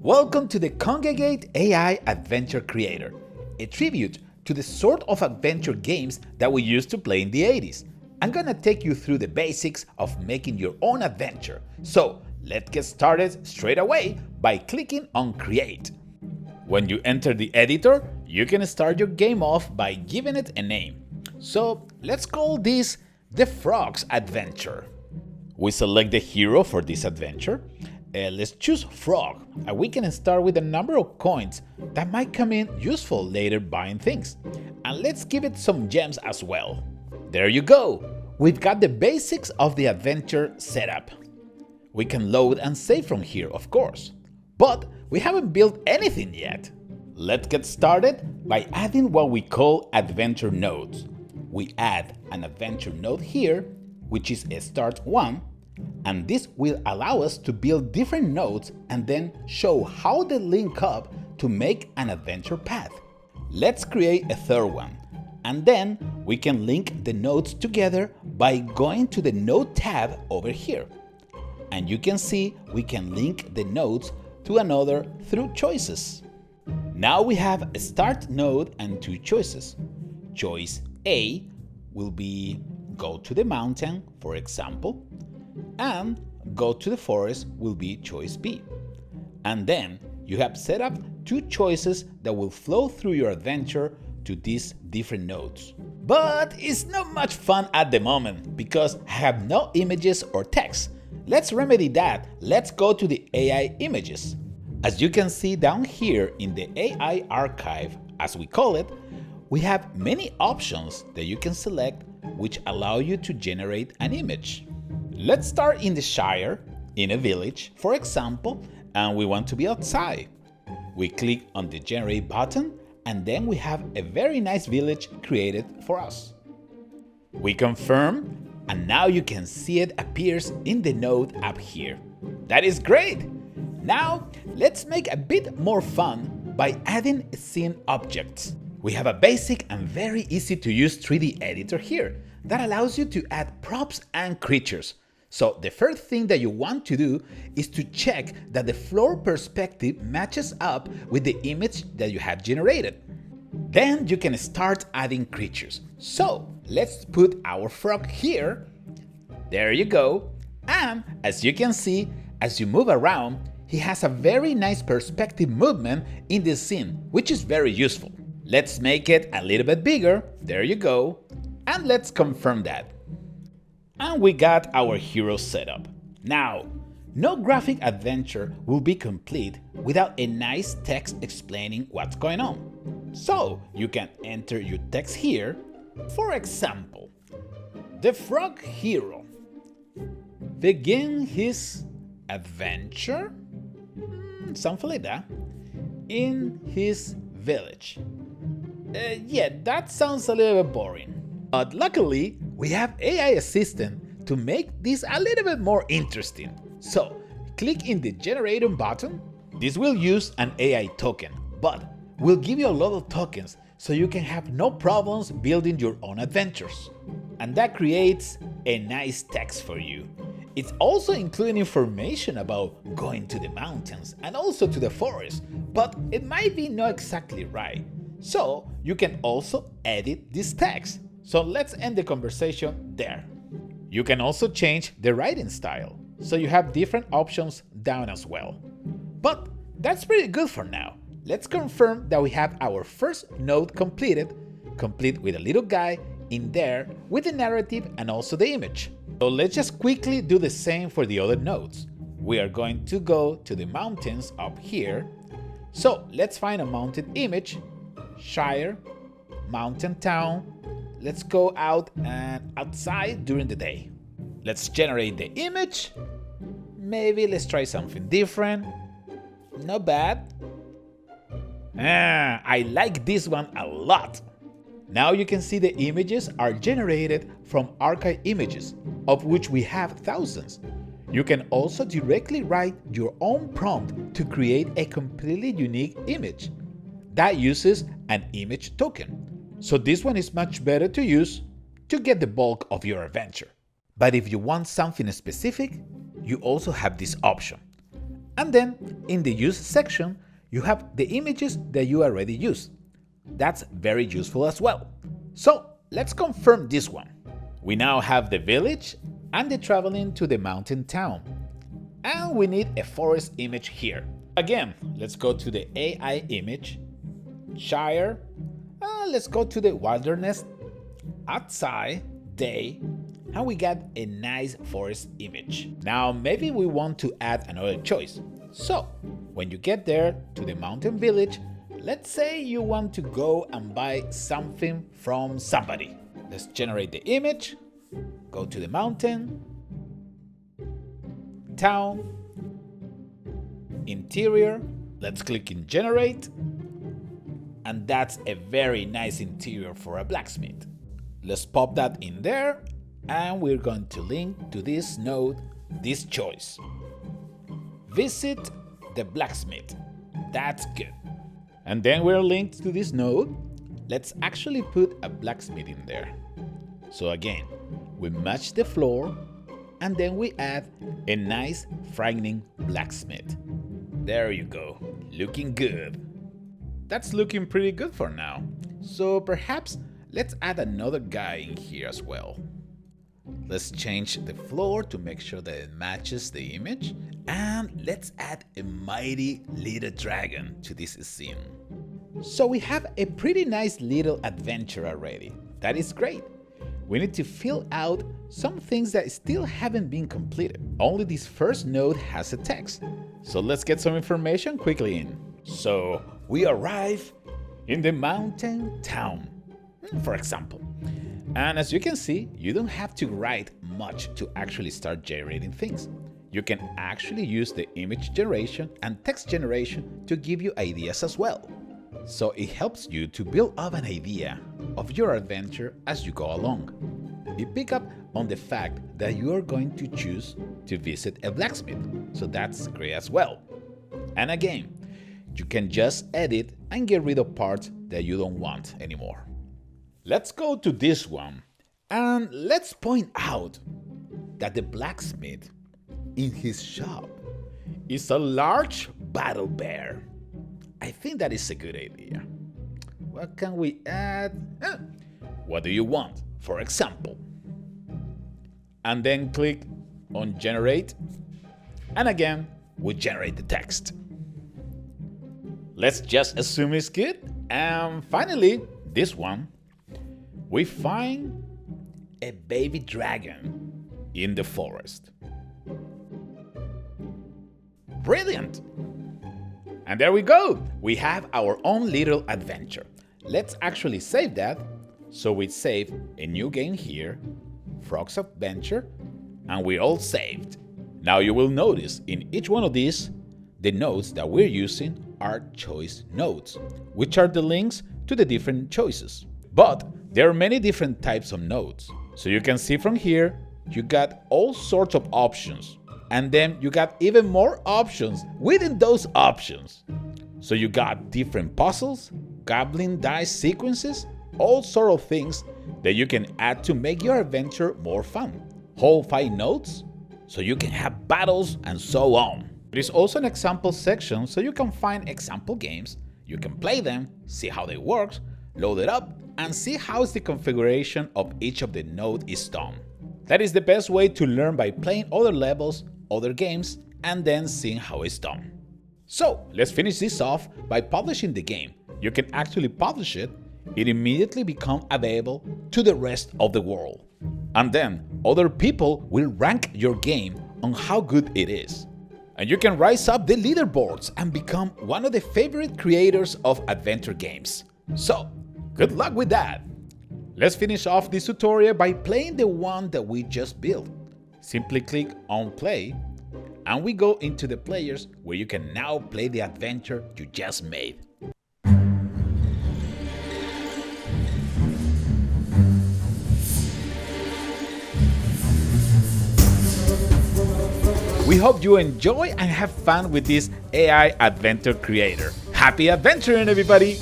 Welcome to the Kongregate AI Adventure Creator, a tribute to the sort of adventure games that we used to play in the 80s. I'm gonna take you through the basics of making your own adventure. So let's get started straight away by clicking on Create. When you enter the editor, you can start your game off by giving it a name. So let's call this the Frog's Adventure. We select the hero for this adventure. Let's choose Frog, and we can start with a number of coins that might come in useful later buying things. And let's give it some gems as well. There you go! We've got the basics of the adventure set up. We can load and save from here, of course. But we haven't built anything yet. Let's get started by adding what we call adventure nodes. We add an adventure node here, which is a start one, and this will allow us to build different nodes and then show how they link up to make an adventure path. Let's create a third one, and then we can link the nodes together by going to the Node tab over here. And you can see we can link the nodes to another through choices. Now we have a start node and two choices. Choice A will be go to the mountain, for example, and go to the forest will be choice B. And then you have set up two choices that will flow through your adventure to these different nodes. But it's not much fun at the moment because I have no images or text. Let's remedy that. Let's go to the AI images. As you can see down here in the AI archive, as we call it, we have many options that you can select which allow you to generate an image. Let's start in the Shire, in a village, for example, and we want to be outside. We click on the Generate button, and then we have a very nice village created for us. We confirm, and now you can see it appears in the node up here. That is great! Now, let's make a bit more fun by adding scene objects. We have a basic and very easy to use 3D editor here that allows you to add props and creatures. So the first thing that you want to do is to check that the floor perspective matches up with the image that you have generated. Then you can start adding creatures. So let's put our frog here. There you go. And as you can see, as you move around, he has a very nice perspective movement in this scene, which is very useful. Let's make it a little bit bigger. There you go. And let's confirm that. And we got our hero set up. Now, no graphic adventure will be complete without a nice text explaining what's going on. So you can enter your text here. For example, the frog hero begin his adventure, something like that, in his village. Yeah, that sounds a little bit boring. But luckily, we have AI Assistant to make this a little bit more interesting. So, click in the Generating button. This will use an AI token, but will give you a lot of tokens so you can have no problems building your own adventures. And that creates a nice text for you. It's also including information about going to the mountains and also to the forest, but it might be not exactly right. So, you can also edit this text. So let's end the conversation there. You can also change the writing style, so you have different options down as well. But that's pretty good for now. Let's confirm that we have our first node completed, complete with a little guy in there with the narrative and also the image. So let's just quickly do the same for the other nodes. We are going to go to the mountains up here. So let's find a mountain image, Shire, mountain town. Let's go out and outside during the day. Let's generate the image. Maybe let's try something different. Not bad. I like this one a lot. Now you can see the images are generated from archive images, of which we have thousands. You can also directly write your own prompt to create a completely unique image. That uses an image token. So this one is much better to use to get the bulk of your adventure. But if you want something specific, you also have this option. And then in the use section, you have the images that you already use. That's very useful as well. So let's confirm this one. We now have the village and the traveling to the mountain town. And we need a forest image here. Again, let's go to the AI image, Shire, let's go to the wilderness, outside, day, and we got a nice forest image. Now maybe we want to add another choice. So when you get there to the mountain village, let's say you want to go and buy something from somebody. Let's generate the image, go to the mountain, town, interior, let's click in generate, and that's a very nice interior for a blacksmith. Let's pop that in there, and we're going to link to this node, this choice. Visit the blacksmith. That's good. And then we're linked to this node. Let's actually put a blacksmith in there. So again, we match the floor, and then we add a nice frightening blacksmith. There you go, looking good. That's looking pretty good for now. So perhaps let's add another guy in here as well. Let's change the floor to make sure that it matches the image. And let's add a mighty little dragon to this scene. So we have a pretty nice little adventure already. That is great. We need to fill out some things that still haven't been completed. Only this first node has a text. So let's get some information quickly in. So we arrive in the mountain town, for example. And as you can see, you don't have to write much to actually start generating things. You can actually use the image generation and text generation to give you ideas as well. So it helps you to build up an idea of your adventure as you go along. You pick up on the fact that you are going to choose to visit a blacksmith, so that's great as well. And again, you can just edit and get rid of parts that you don't want anymore. Let's go to this one, and let's point out that the blacksmith in his shop is a large battle bear. I think that is a good idea. What can we add? What do you want, for example? And then click on generate, and again, we generate the text. Let's just assume it's good. And finally, this one, we find a baby dragon in the forest. Brilliant! And there we go! We have our own little adventure. Let's actually save that. So we save a new game here, Frog's Adventure, and we're all saved. Now you will notice in each one of these, the nodes that we're using are choice nodes, which are the links to the different choices. But there are many different types of nodes. So you can see from here, you got all sorts of options. And then you got even more options within those options. So you got different puzzles, goblin dice sequences, all sort of things that you can add to make your adventure more fun. Whole 5 nodes, so you can have battles and so on. There is also an example section, so you can find example games, you can play them, see how they work, load it up, and see how the configuration of each of the node is done. That is the best way to learn, by playing other levels, other games, and then seeing how it's done. So let's finish this off by publishing the game. You can actually publish it. It immediately becomes available to the rest of the world. And then other people will rank your game on how good it is. And you can rise up the leaderboards and become one of the favorite creators of adventure games. So good luck with that. Let's finish off this tutorial by playing the one that we just built. Simply click on play, and we go into the players where you can now play the adventure you just made. We hope you enjoy and have fun with this AI adventure creator. Happy adventuring, everybody!